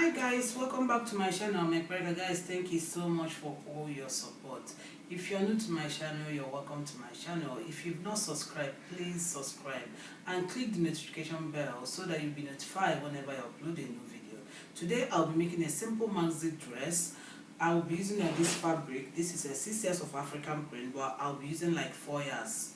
Hi guys, welcome back to my channel. Guys, thank you so much for all your support. If you're new to my channel, you're welcome to my channel. If you've not subscribed, please subscribe and click the notification bell so that you'll be notified whenever I upload a new video. Today I'll be making a simple Maxi dress. I will be using this fabric. This is a 6 years of African print, but I'll be using like 4 years.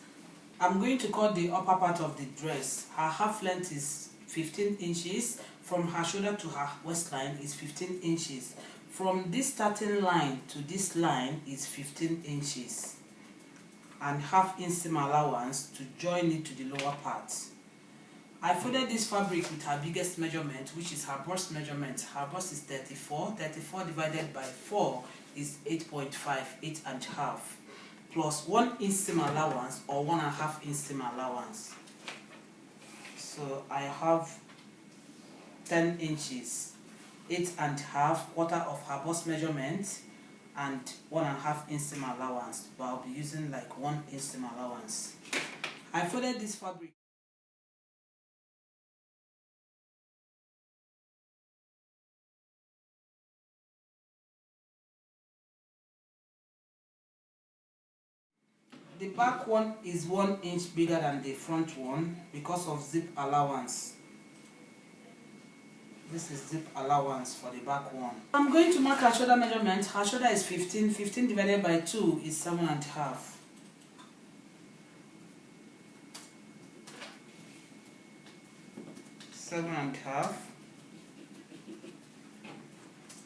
I'm going to cut the upper part of the dress. Her half length is 15 inches. From her shoulder to her waistline is 15 inches. From this starting line to this line is 15 inches. And half inch seam allowance to join it to the lower part. I folded this fabric with her biggest measurement, which is her bust measurement. Her bust is 34. 34 divided by 4 is 8.5, 8.5. Plus 1 inch seam allowance or 1.5 inch seam allowance. So I have 10 inches, 8.5, quarter of her bust measurement, and 1.5 inch seam allowance, but I'll be using like 1 inch seam allowance. I folded this fabric. The back one is 1 inch bigger than the front one because of zip allowance. This is zip allowance for the back one. I'm going to mark her shoulder measurement. Her shoulder is 15. 15 divided by 2 is 7.5.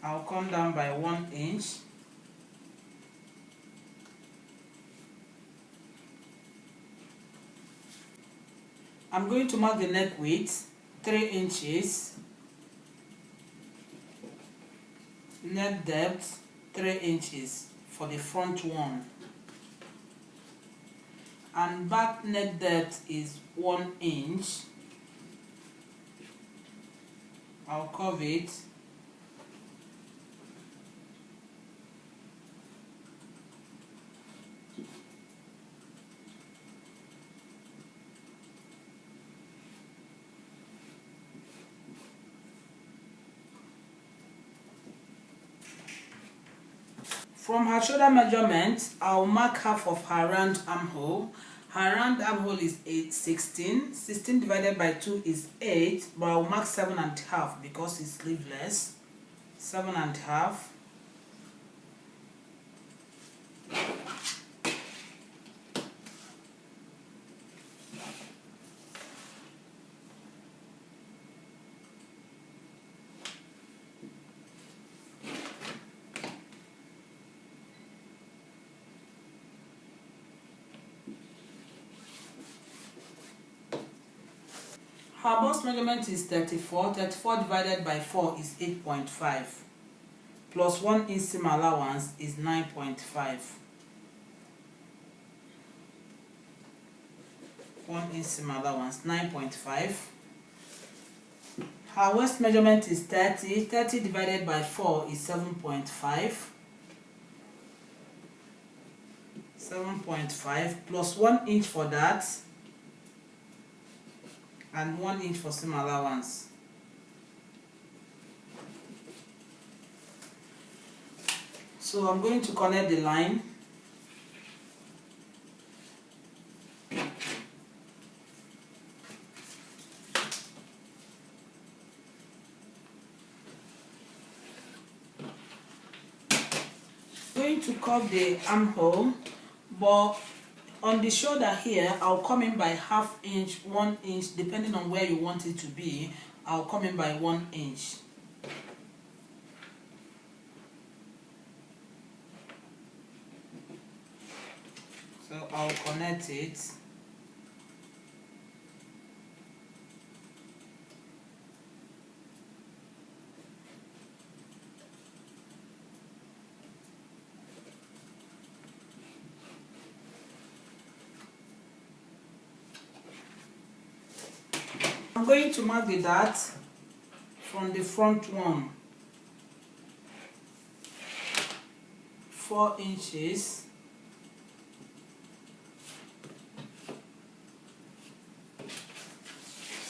I'll come down by 1 inch. I'm going to mark the neck width, 3 inches. Neck depth 3 inches for the front one, and back neck depth is 1 inch. I'll curve it. From her shoulder measurement, I'll mark half of her round armhole. Her round armhole is 16. 16 divided by 2 is 8, but I'll mark 7.5 because it's sleeveless. 7.5. Her bust measurement is 34. 34 divided by 4 is 8.5. Plus 1 inch seam allowance is 9.5. 1 inch seam allowance, 9.5. Her waist measurement is 30. 30 divided by 4 is 7.5. 7.5 plus 1 inch for that, and 1 inch for seam allowance. So I'm going to connect the line. Going to cut the armhole, but on the shoulder here, I'll come in by ½ inch, 1 inch, depending on where you want it to be. I'll come in by 1 inch. So I'll connect it. I'm going to mark the dart from the front one, 4 inches.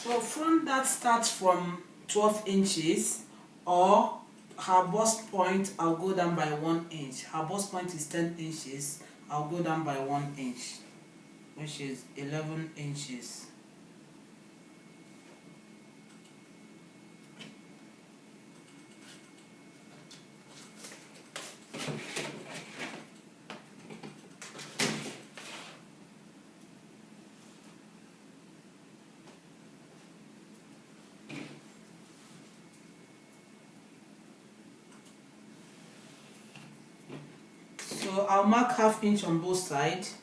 So front dart starts from 12 inches or her bust point, I'll go down by 1 inch. Her bust point is 10 inches, I'll go down by 1 inch, which is 11 inches. So I'll mark ½ inch on both sides.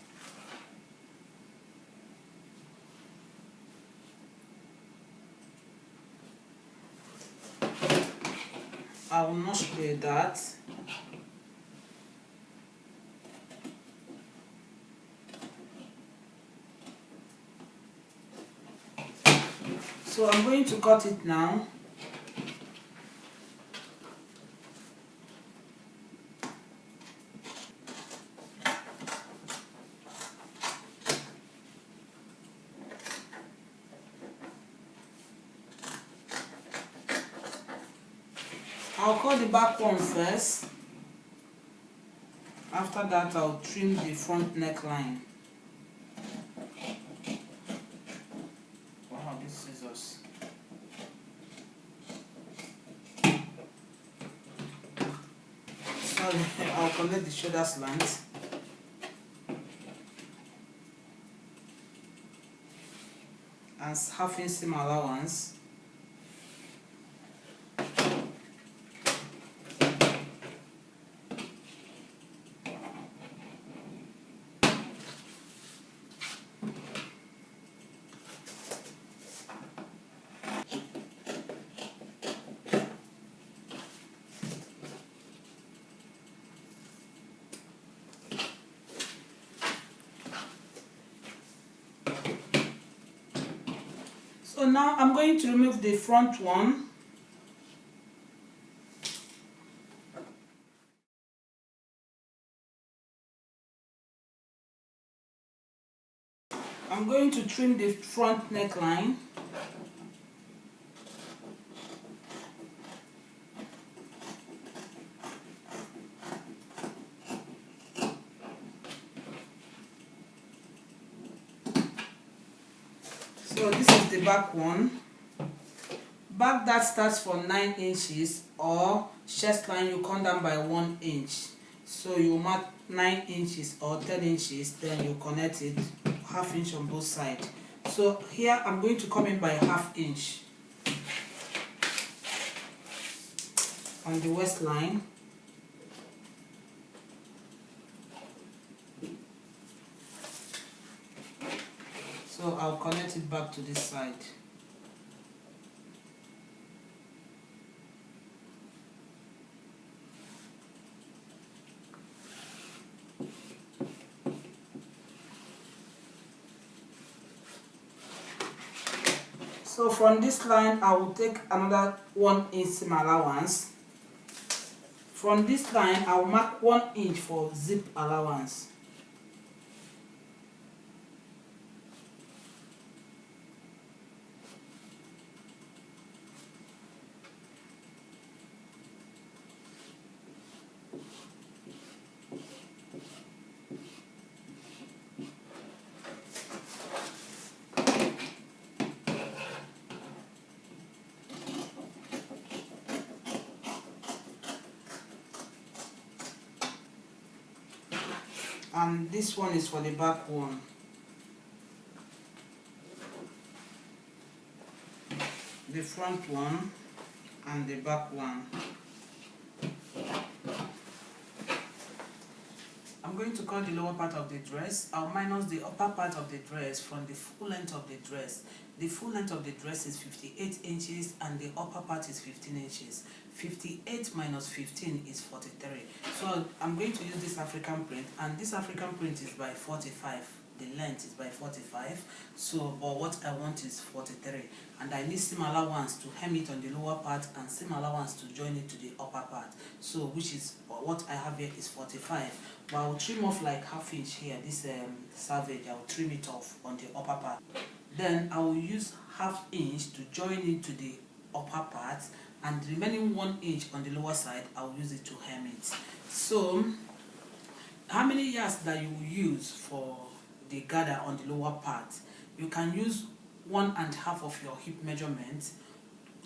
I will notch the dart. So I'm going to cut it now. I'll cut the back one first. After that, I'll trim the front neckline. Wow, these scissors. Sorry, I'll connect the shoulder slant. And ½ inch seam allowance. So now I'm going to remove the front one. I'm going to trim the front neckline. So this is the back one. Back that starts from 9 inches, or chest line you come down by 1 inch. So you mark 9 inches or 10 inches, then you connect it ½ inch on both sides. So here I'm going to come in by ½ inch on the waistline. So I'll connect it back to this side. So from this line, I will take another 1 inch seam allowance. From this line, I will mark 1 inch for zip allowance. And this one is for the back one. The front one and the back one. I'm going to cut the lower part of the dress. I'll minus the upper part of the dress from the full length of the dress. The full length of the dress is 58 inches and the upper part is 15 inches. 58 minus 15 is 43. So I'm going to use this African print, and this African print is by 45. The length is by 45. So, but what I want is 43. And I need seam allowance to hem it on the lower part and seam allowance to join it to the upper part. So, which is what I have here is 45. But I'll trim off like ½ inch here. This savage, I'll trim it off on the upper part. Then I will use ½ inch to join it to the upper part, and the remaining 1 inch on the lower side I'll use it to hem it. So how many yards that you will use for the gather on the lower part? You can use 1.5 of your hip measurement,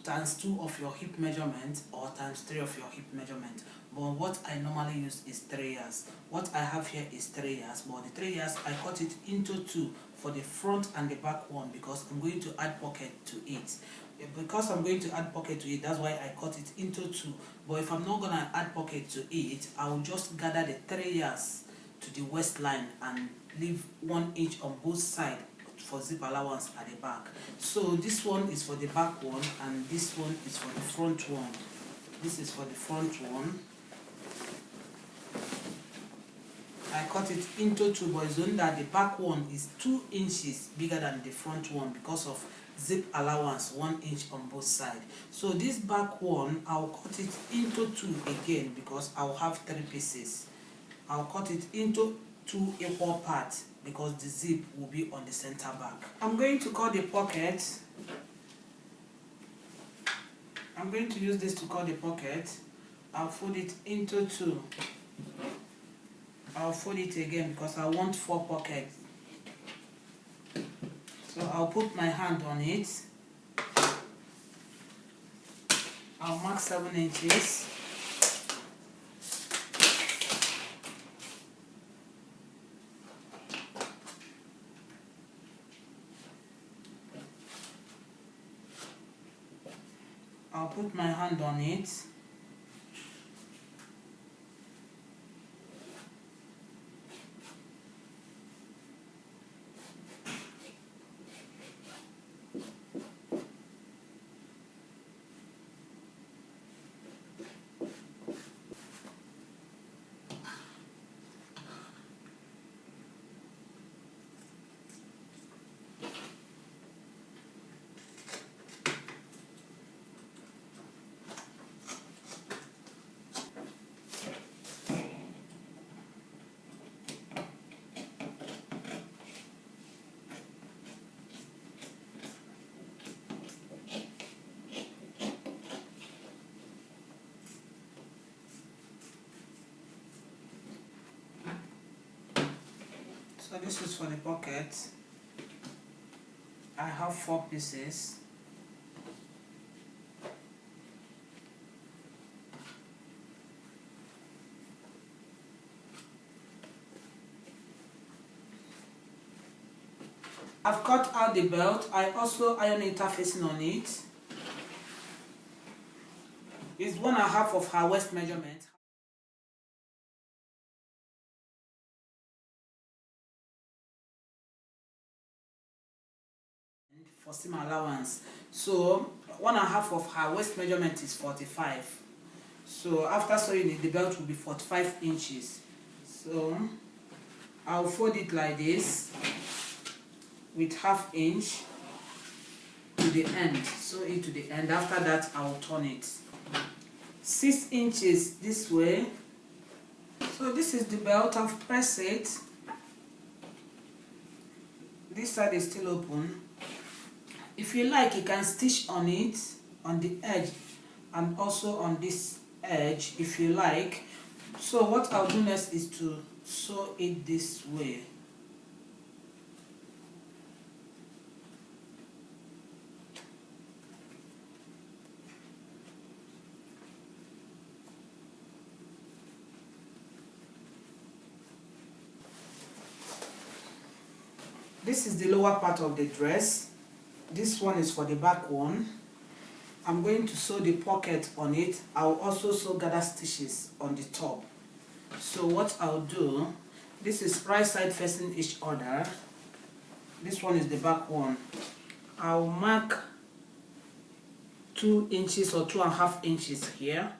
times 2 of your hip measurement, or times 3 of your hip measurement. But what I normally use is 3 yards. What I have here is 3 yards, but the 3 yards I cut it into 2 for the front and the back one, because I'm going to add pocket to it. Because I'm going to add pocket to it, that's why I cut it into 2. But if I'm not going to add pocket to it, I will just gather the 3 yards to the waistline and leave 1 inch on both sides for zip allowance at the back. So this one is for the back one, and this one is for the front one. This is for the front one. I cut it into 2, but it's only that the back one is 2 inches bigger than the front one because of zip allowance 1 inch on both sides. So this back one, I'll cut it into 2 again because I'll have 3 pieces. I'll cut it into 2 equal parts because the zip will be on the center back. I'm going to cut the pocket. I'm going to use this to cut the pocket. I'll fold it into 2. I'll fold it again because I want 4 pockets. So I'll put my hand on it. I'll mark 7 inches. I'll put my hand on it. So this is for the pocket. I have 4 pieces. I've cut out the belt. I also iron interfacing on it. It's 1.5 of her waist measurement. For seam allowance. So 1.5 of her waist measurement is 45. So after sewing it, the belt will be 45 inches. So I'll fold it like this with 1/2 inch to the end. Sew it to the end. After that, I will turn it 6 inches this way. So this is the belt. I've pressed it. This side is still open. If you like, you can stitch on it, on the edge, and also on this edge if you like. So what I'll do next is to sew it this way. This is the lower part of the dress. This one is for the back one. I'm going to sew the pocket on it. I'll also sew gather stitches on the top. So what I'll do, this is right side facing each other. This one is the back one. I'll mark 2 inches or 2.5 inches here.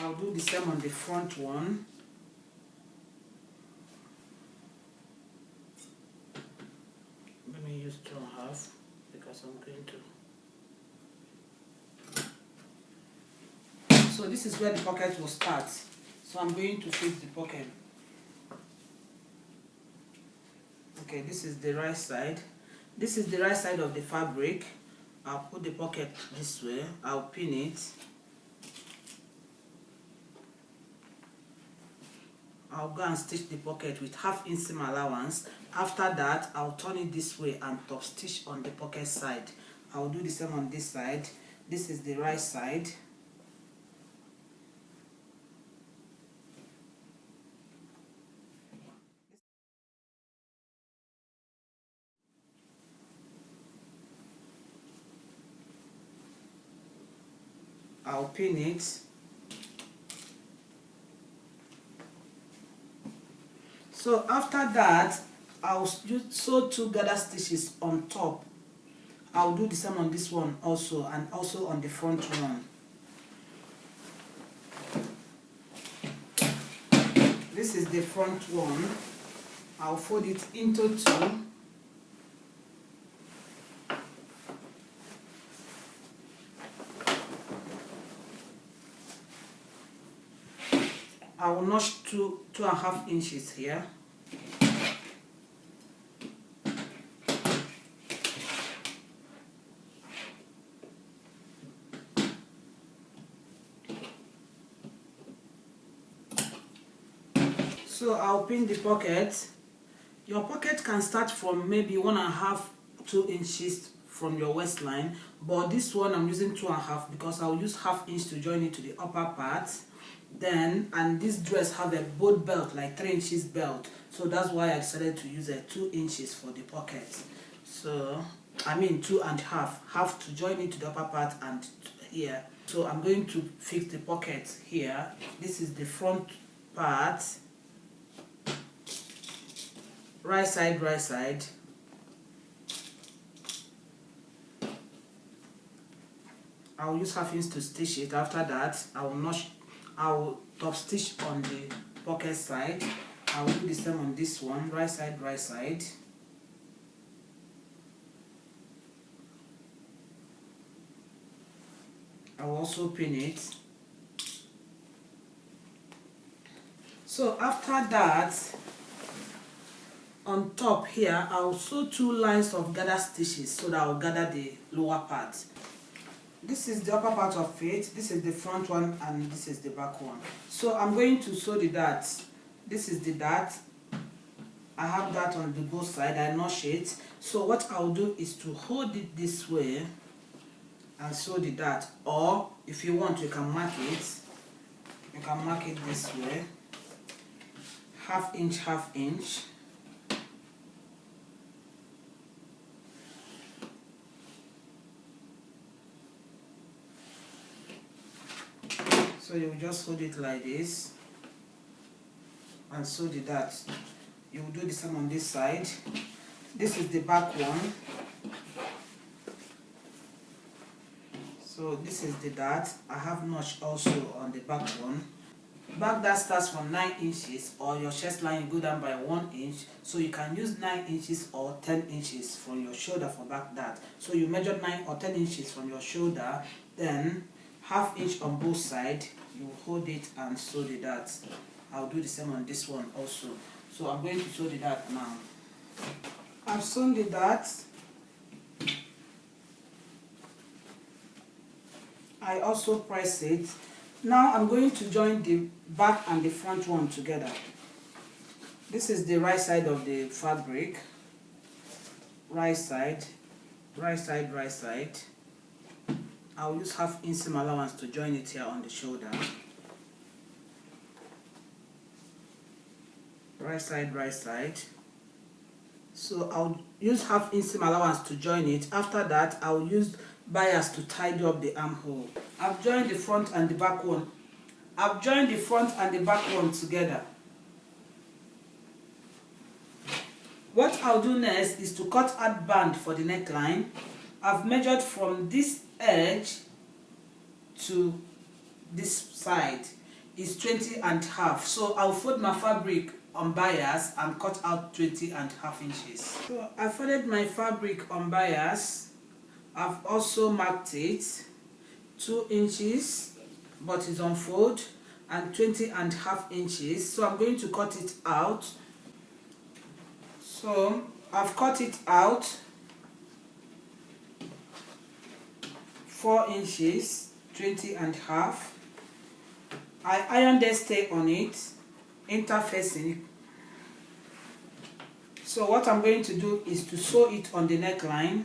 I'll do the same on the front one. Let me use 2.5 because I'm going to. So this is where the pocket will start. So I'm going to fix the pocket. Okay, this is the right side. This is the right side of the fabric. I'll put the pocket this way. I'll pin it. I'll go and stitch the pocket with 1/2 inch seam allowance. After that, I'll turn it this way and top stitch on the pocket side. I'll do the same on this side. This is the right side. I'll pin it. So after that, I'll sew 2 gather stitches on top. I'll do the same on this one also, and also on the front one. This is the front one. I'll fold it into 2. I will notch 2.5 inches here. So I'll pin the pocket. Your pocket can start from maybe 1.5 to 2 inches from your waistline, but this one I'm using 2.5 because I'll use 1/2 inch to join it to the upper part. Then, and this dress have a boat belt, like 3 inches belt, so that's why I decided to use a 2 inches for the pocket. So I mean 2.5, half to join it to the upper part and here. So I'm going to fix the pocket here. This is the front part, right side, right side. I'll use 1/2 inch to stitch it. After that, I will top stitch on the pocket side. I will do the same on this one, right side, right side. I will also pin it. So after that, on top here, I'll sew 2 lines of gather stitches so that I'll gather the lower part. This is the upper part of it, this is the front one, and this is the back one. So I'm going to sew the dart. This is the dart. I have that on the both sides. I notch it. So what I'll do is to hold it this way and sew the dart, or if you want, you can mark it. You can mark it this way, 1/2 inch, 1/2 inch. So you will just hold it like this and sew the dart. You will do the same on this side. This is the back one. So this is the dart. I have notch also on the back one. Back dart starts from 9 inches, or your chest line you go down by 1 inch. So you can use 9 inches or 10 inches from your shoulder for back dart. So you measure 9 or 10 inches from your shoulder, then 1/2 inch on both sides. You hold it and sew the dart. I'll do the same on this one also. So I'm going to sew the dart now. I've sewn the dart. I also press it. Now I'm going to join the back and the front one together. This is the right side of the fabric. Right side, right side, right side. I'll use 1/2 inch seam allowance to join it here on the shoulder. Right side, right side. So I'll use 1/2 inch seam allowance to join it. After that, I'll use bias to tidy up the armhole. I've joined the front and the back one. I've joined the front and the back one together. What I'll do next is to cut out band for the neckline. I've measured from this edge to this side is 20.5. So I'll fold my fabric on bias and cut out 20.5 inches. So I folded my fabric on bias. I've also marked it 2 inches, but it's on fold, and 20.5 inches. So I'm going to cut it out. So I've cut it out. 4 inches, 20.5. I iron the stay on it, interfacing. So what I'm going to do is to sew it on the neckline.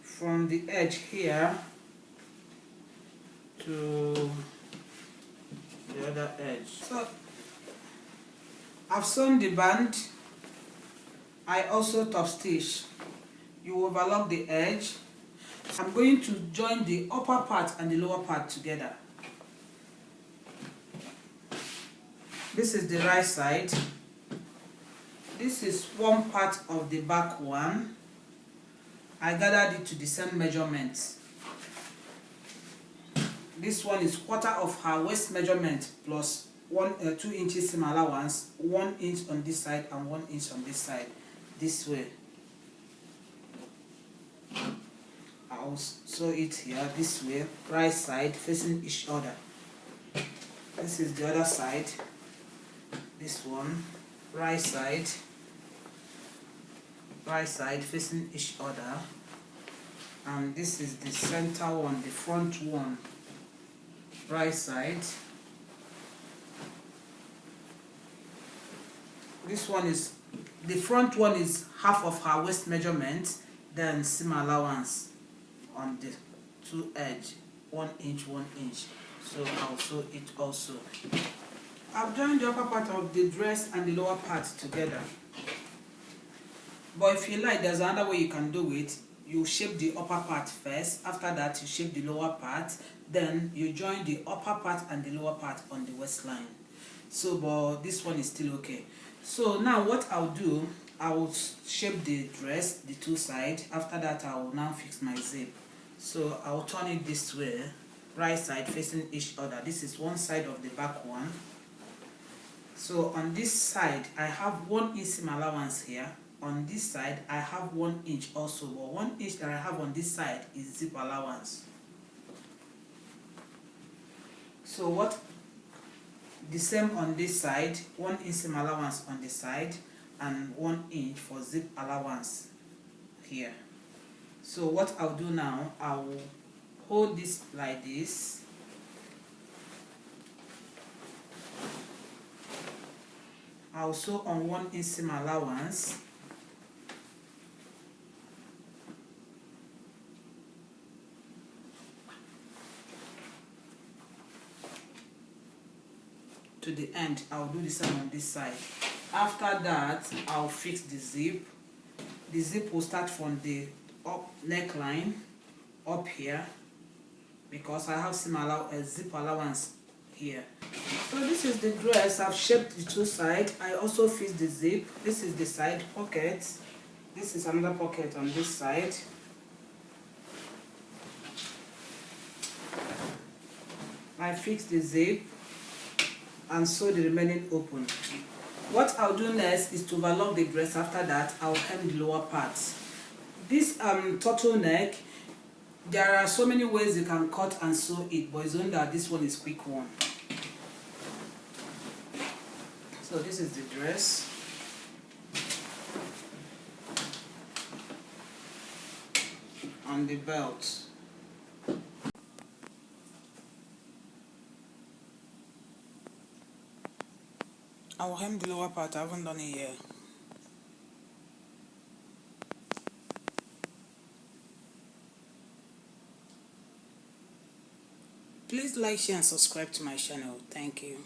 From the edge here to the other edge. So I've sewn the band. I also top stitch. You overlock the edge. I'm going to join the upper part and the lower part together. This is the right side. This is one part of the back one. I gathered it to the same measurement. This one is quarter of her waist measurement plus 2 inches seam allowance, 1 inch on this side and 1 inch on this side. This way. I'll sew it here this way, right side facing each other. This is the other side. This one, right side facing each other, and this is the center one, the front one, right side. This one is, the front one is half of her waist measurement, then seam allowance on the two edge, 1 inch, 1 inch. So I'll sew it also. I've joined the upper part of the dress and the lower part together. But if you like, there's another way you can do it. You shape the upper part first. After that, you shape the lower part. Then you join the upper part and the lower part on the waistline. So, but this one is still okay. So now what I'll do, I will shape the dress, the two sides. After that, I will now fix my zip. So I will turn it this way, right side facing each other. This is one side of the back one. So on this side, I have 1 inch seam allowance here. On this side, I have 1 inch also, but 1 inch that I have on this side is zip allowance. So what? The same on this side, 1 inch seam allowance on the side, and 1 inch for zip allowance here. So what I'll do now, I will hold this like this. I'll sew on 1 inch seam allowance. To the end, I'll do the same on this side. After that, I'll fix the zip. The zip will start from the up neckline up here, because I have zip allowance here. So this is the dress. I've shaped the two sides. I also fixed the zip. This is the side pocket. This is another pocket on this side. I fixed the zip and sew the remaining open. What I'll do next is to overlock the dress. After that, I'll hem the lower parts. This turtleneck, there are so many ways you can cut and sew it, but it's only that this one is quick one. So this is the dress. And the belt. I will hem the lower part. I haven't done it yet. Please like, share and subscribe to my channel. Thank you.